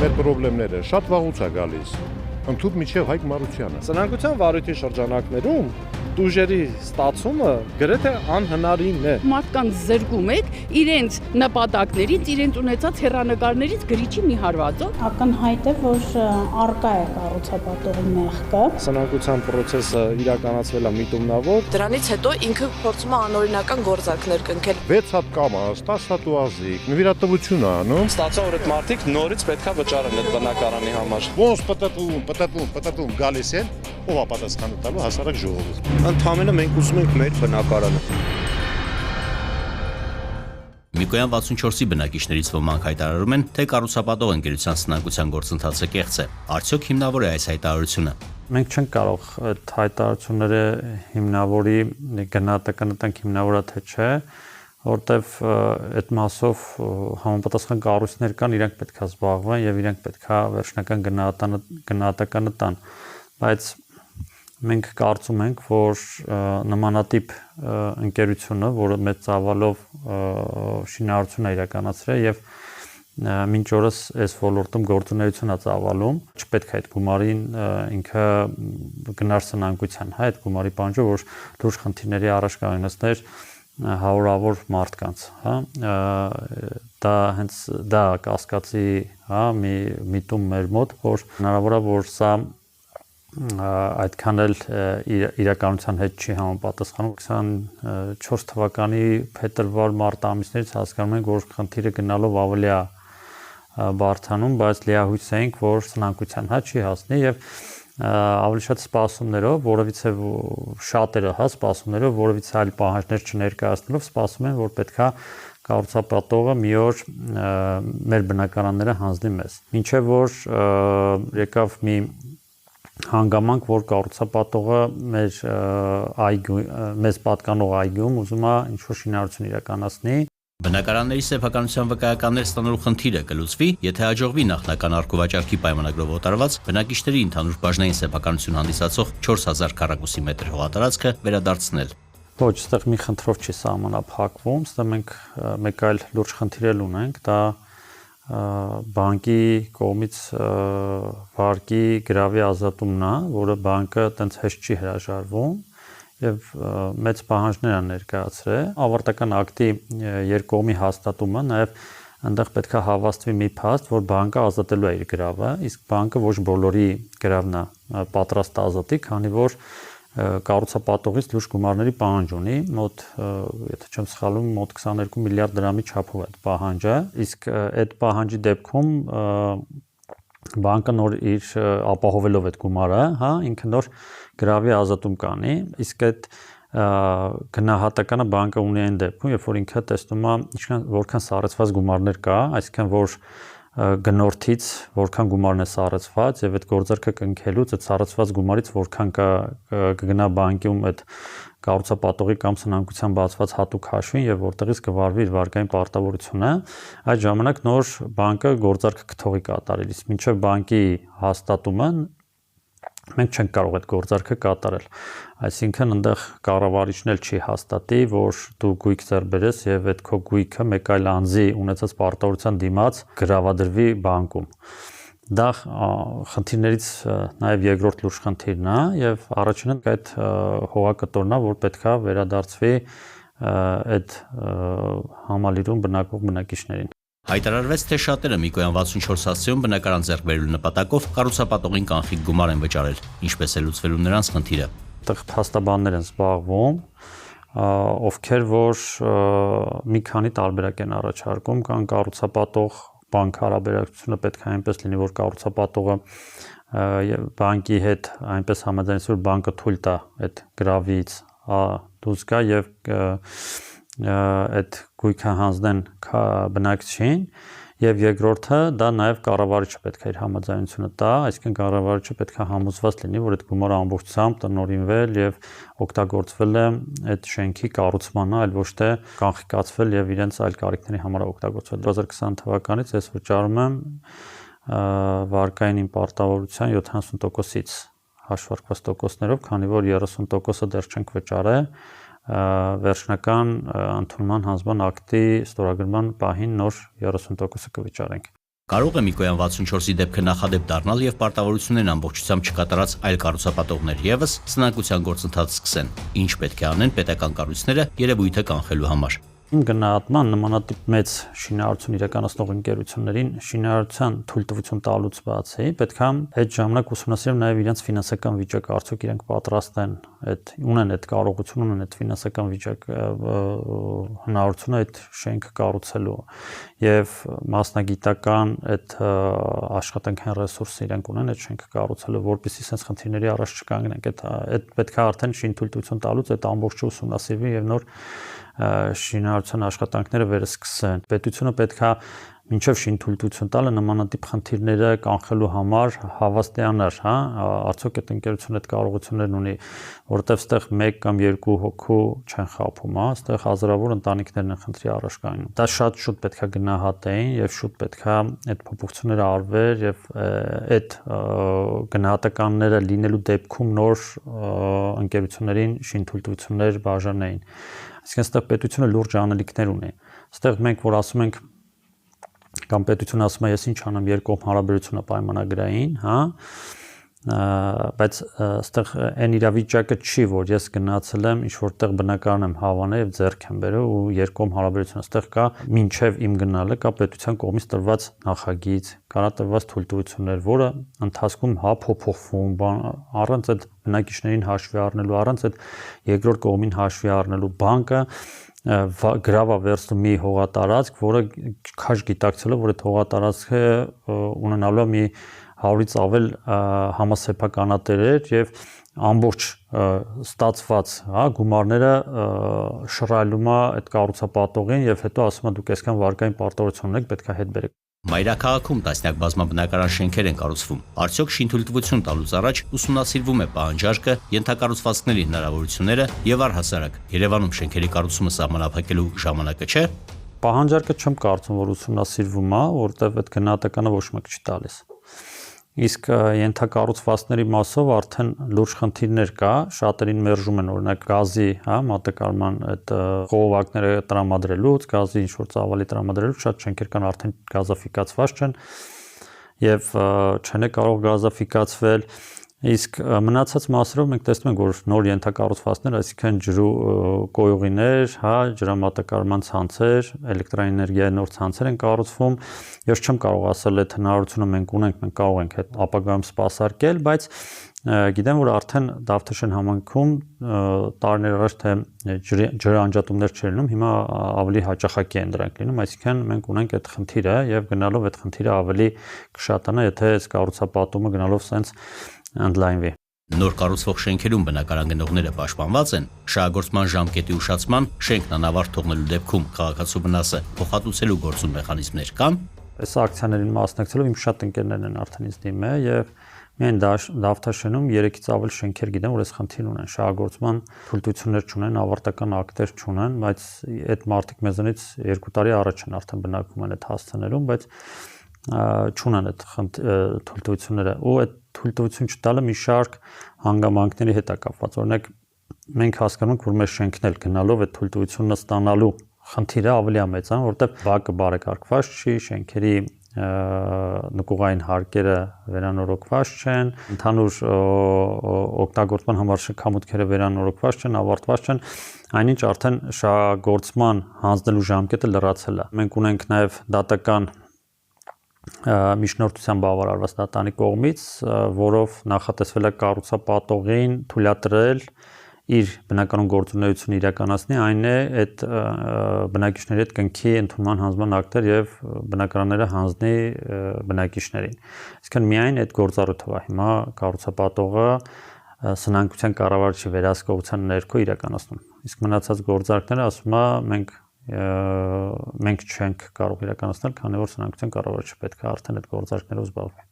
մեր խնդիրները շատ վաղուց է գալիս։ Ընդհուպ միջև Հայկ Մարությանը։ Սնանկության վարույթի շրջանակներում տուժերի ստացումը գրեթե անհնարին է։ Մարդկանց զրկում եք իրենց նպատակներից, իրենց ունեցած հեռանկարներից գրիչի մի հարվածով։ Ակնհայտ է, որ արկա է կառուցապատողի մեղքը։ Սնանկության process-ը իրականացվել է միտումնավոր։ Դրանից հետո ինքը փորձում է անօրինական գործարքներ կնքել։ 6 հատ կամազ, 10 հատ ուազիկ, նվիրատվություն է անում։ Ստացա որ այդ մարդիկ նորից պետքա վճարեն այդ բնակարանի համար։ Ոնց պատտում գալիս են, ով է պատասխանը տալու հասարակ ժողովուրդ։ Ընդհանրապես մենք ուզում ենք մեր բնակարանը։ Միկոյան 64-ի բնակիչներից ոմանք հայտարարում են, թե կառուցապատող ընկերության սնանկության գործընթացը կեղծ է։ Արդյոք հիմնավոր է այս հայտարարությունը։ Մենք չենք կարող այդ հայտարարությունները հիմնավորի գնահատականատենք հիմնավորը թե չէ, որտեվ այդ մասով համապատասխան կառույցներ կան, իրենք պետք է զբաղվեն եւ իրենք պետք է վերջնական գնահատականը տան, բայց մենք կարծում ենք, որ նմանատիպ ընկերությունը, որը մեծ ծավալով շինարարություն է իրականացրել եւ մինչ օրս այս ոլորտում գործունեություն է ծավալում, չպետք է այդ գումարին ինքը գնար սնանկության, այդ գումարի պահանջը, որ լուրջ խնդիրների առաջ կանգնեցներ հարյուրավոր մարդկանց, դա հենց դա կասկածի, մի միտում մեր մոտ, որ հնարավոր է, որ սա այդքան էլ իրականության հետ չի համապատասխանում 24 թվականի փետրվար-մարտ ամիսներից հասկանում ենք, որ խնդիրը գնալով ավելի է բարդանում, բայց լիահույս ենք, որ սնանկության հա չի հասնի եւ ավելի շատ սպասումներով, որովհետեւ շատերը սպասումներով, որովհետեւ այլ պահանջներ չներկայացնելով սպասում են, որ պետքա կառուցապատողը մի օր մեր բնակարանները հանձնի մեզ։ Մինչեւ որ եկավ մի հանգամանք, որ կառուցապատողը մեզ պատկանող այգում ուզում է ինչ-որ շինարարություն իրականացնի։ Բնակարանների սեփականության վկայականներ ստանալու խնդիրը կլուծվի, եթե հաջողվի նախնական արգովաճառքի պայմանագրով օտարված բնակիչների ընդհանուր բաժնային սեփականություն հանդիսացող 4000 քառակուսի մետր հողատարածքը վերադարձնել։ Ոչ, այստեղ մի խնդրով չի սահմանափակվում, այստեղ մենք մեկ այլ լուրջ խնդիր էլ ունենք, դա բանկի կողմից վարկի գրավի ազատումն է, որը բանկը այտենց հեշտ չի հրաժարվում եւ մեծ պահանջներ են ներկայացրել ավարտական ակտի երկկողմի հաստատումը նաեւ այնտեղ պետք է հավաստվի մի փաստ, որ բանկը ազատելու է իր գրավը, իսկ բանկը ոչ բոլորի գրավն է պատրաստ ազատի, քանի որ կառուցապատողից լուրջ գումարների պահանջ ունի, մոտ, եթե չեմ սխալվում, մոտ 22 միլիարդ դրամի չափով է այդ պահանջը, իսկ այդ պահանջի դեպքում բանկը նոր իր ապահովելով այդ գումարը, ինքը նոր գրավի ազատում կանի, իսկ այդ գնահատականը բանկը ունի այն դեպքում, երբ որ ինքը տեսնում է որքան սառեցված գումարներ կա, այսինքն որ գնորդից որքան գումարն է սառեցված եւ այդ գործարքը կնքելուց այդ սառեցված գումարից որքան կգնա բանկում այդ կառուցապատողի կամ սնանկության բացված հատուկ հաշվին եւ որտեղից կվարվի իր վարկային պարտավորությունը, այդ ժամանակ նոր բանկը գործարքը կթողի կատարել, իսկ մինչեւ բանկի հաստատումը մենք չենք կարող այդ գործարքը կատարել, այսինքն այնտեղ կառավարիչն էլ չի հաստատի, որ դու գույք ձեռք բերես եւ այդ քո գույքը մեկ այլ անձի ունեցած պարտավորության դիմաց գրավադրվի բանկում։ Դա խնդիրներից նաեւ երկրորդ լուրջ խնդիրն է եւ առաջինը այդ հողակտորն է, որ պետքա վերադարձվի այդ համալիրում բնակվող բնակիչներին։ Հայտարարվեց, թե շատերը Միկոյան 64 հասցեում բնակարան ձեռք բերելու նպատակով կառուցապատողին կանխիկ գումար են վճարել, ինչպես է լուծվելու նրանց խնդիրը։ Այդտեղ փաստաբաններ են զբաղվում, ովքեր որ մի քանի տարբերակ են առաջարկում, կան կառուցապատող բանկ հարաբերակցությունը պետք է այնպես լինի, որ կառուցապատողը բանկի հետ այնպես համաձայնվի, որ բանկը թույլ տա այդ գրավից դուրս գա եւ այդ գույքը հանձնեն բնակչին եւ երկրորդը դա նաեւ կառավարիչը պետք է իր համաձայնությունը տա, այսինքն կառավարիչը պետք է համոզված լինի, որ այդ գումարը ամբողջությամբ տնօրինվել եւ օգտագործվել է այդ շենքի կառուցմանը, այլ ոչ թե կանխիկացվել եւ իրենց այլ կարիքների համար օգտագործվել։ 2020 թվականից ես վճարում եմ վարկային իմ պարտավորության 70%-ից հաշվարկված տոկոսներով, քանի որ 30%-ը դեռ չենք վճարել վերջնական ընդունման հանձնման ակտի ստորագրման պահին նոր 30%-ը կվճարենք։ Կարող է Միկոյան 64-ի դեպքը նախադեպ դառնալ եւ պարտավորություններն ամբողջությամբ չկատարած այլ կառուցապատողներ եւս սնանկության գործընթաց սկսեն։ Ինչ պետք է անեն պետական կառույցները երևույթը կանխելու համար։ Իմ գնահատման նմանատիպ մեծ շինարարություն իրականացնող ընկերություններին շինարարության թույլտվություն տալուց բացի պետք է այդ ժամանակ ուսումնասիրել նաև իրենց ֆինանսական վիճակը, արդյոք իրենք պատրաստ են ունեն այդ կարողություն, ունեն այդ ֆինանսական վիճակ հնարավորությունը այդ շենքը կառուցելու եւ մասնագիտական այդ աշխատանքային ռեսուրսը իրենք ունեն այդ շենքը կառուցելու, որպեսզի sense խնդիրների առաջ չկանգնենք, այդ պետք է արդեն շին թույլտվություն տալուց այդ ամբողջը ուսումնասիրվի եւ նոր շինարարության աշխատանքները վերսկսեն։ Պետությունը պետք է մինչև շինթույլտվություն տալը նմանատիպ խնդիրները կանխելու համար հավաստիանար, հա, արդյոք այդ ընկերությունը այդ կարողություններն ունի, որովհետև ստեղ 1 կամ 2 հոգու չեն խաբում, հա, ստեղ հազարավոր ընտանիքներն են խնդրի առաջ կանգնում։ Դա շատ շուտ պետք է գնահատեին եւ շուտ պետք է այդ փոփոխությունները արվեր եւ այդ գնահատականները լինելու դեպքում նոր ընկերություններին շինթույլտվություններ բաժանեին։ Այսինքն այստեղ պետությունը լուրջ անելիքներ ունի։ Այստեղ մենք որ ասում ենք կամ պետությունը ասում է ես ինչ անեմ երկկողմ հարաբերությունը պայմանագրային, հա, բայց այստեղ այն իրավիճակը չի, որ ես գնացել եմ ինչ որտեղ բնակարան եմ հավանել եւ ձեռք եմ բերել ու երկկողմ հարաբերություն, այստեղ կա մինչեւ իմ գնալը կա պետության կողմից տրված նախագիծ, կարա տրված թույլտվություններ, որը ընթացքում հա փոփոխվում, առանց այդ բնակիչներին հաշվի առնելու, առանց այդ երկրորդ կողմին հաշվի առնելու բանկը գրավա վերցնում մի հողատարածք, որը քաշ գիտակցելով, որ այդ հողատարածքը ունենալու է մի 100-ից ավել համասեփականատերեր եւ ամբողջ ստացված, հա, գումարները շռայլում է այդ կառուցապատողին եւ հետո ասում է դուք այսքան վարկային պարտավորություն ունեք, պետք է հետ բերեք։ Մայրաքաղաքում տասնյակ բազմաբնակարան շենքեր են կառուցվում։ Արդյոք շինթույլտվություն տալուց առաջ ուսումնասիրվում է պահանջարկը, ենթակառուցվածքների հնարավորությունները եւ առհասարակ Երևանում շենքերի կառուցումը սահմանափակելու ժամանակը չէ։ Պահանջարկը չեմ կարծում, որ ուսումնասիրվում է, որովհետեւ այդ գնահատականը ոչ մեկ չի տալիս։ Իսկ ենթակառուցվածքների մասով արդեն լուրջ խնդիրներ կա, շատերին մերժում են օրինակ գազի, հա, մատակարարման այդ խողովակները տրամադրելուց, գազի ինչ որ ծավալի տրամադրելուց շատ շենքեր կան արդեն գազաֆիկացված չեն եւ չեն կարող գազաֆիկացվել։ Իսկ մնացած մասերով մենք տեսնում ենք, որ նոր ենթակառուցվածքներ, այսինքն ջրու կոյուղիներ, հա, ջրամատակարարման ցանցեր, էլեկտրաէներգիայի նոր ցանցեր են կառուցվում։ Ես չեմ կարող ասել այդ հնարավորությունը մենք ունենք, մենք կարող ենք այդ ապագայում սպասարկել, բայց գիտեմ, որ արդեն Դավթաշեն համայնքում տարիներ առաջ թե ջրանջատումներ չեր լինում, հիմա ավելի հաճախակի են դրանք լինում, այսինքն մենք ունենք այդ խնդիրը եւ գնալով այդ խնդիրը ավելի կշատանա, եթե այս կառուցապատումը գնալով սենց ընդլայնվի։ Նոր կառուցվող շենքերում բնակարան գնողները պաշտպանված են շահագործման ժամկետի ուշացման, շենքն անավարտ թողնելու դեպքում քաղաքացու վնասը փոխհատուցելու գործում մեխանիզմներ կան։ Այս ակցիաներին մասնակցելով իմ շատ ընկերներն են արդեն ինձ դիմել եւ միայն Դավթաշենում 3-ից ավել շենքեր գիտեմ, որ այս խնդիր ունեն, շահագործման թույլտվություններ չունեն, ավարտական ակտեր չունեն, բայց այդ մարդիկ մեզանից 2 տարի առաջ են արդեն բնակվում են այդ հասցեներում, բայց չունեն այդ թույլտվությունները ու այդ թույլտվություն չտալը մի շարք հանգամանքների հետ է կապված։ Օրինակ մենք հասկանում ենք, որ մեր շենքն էլ գնալով այդ թույլտվությունը ստանալու խնդիրը ավելի է մեծ, որովհետև բակը բարեկարգված չի, շենքերի նկուղային հարկերը վերանորոգված չեն, ընդհանուր օգտագործման համար շքամուտքերը վերանորոգված չեն, ավարտված չեն, այնինչ արդեն շահագործման հանձնելու ժամկետը լրացել է։ Մենք ունենք նաև դատական միջնորդության բավարարված դատանի կողմից, որով նախատեսվել է կառուցապատողին թույլատրել իր բնականոն գործունեությունը իրականացնի, այն է այդ բնակիչների հետ կնքի ընդունման հանձնման ակտեր եւ բնակարանները հանձնի բնակիչներին։ Իսկն միայն այդ գործառույթով է հիմա կառուցապատողը սնանկության կառավարչի վերահսկողության ներքո իրականացնում։ Իսկ մնացած գործարքները ասում է մենք չենք կարող իրականացնել, քանի որ սնանկության կառավարչը պետք է արդեն այդ գործարքներով զբաղվի։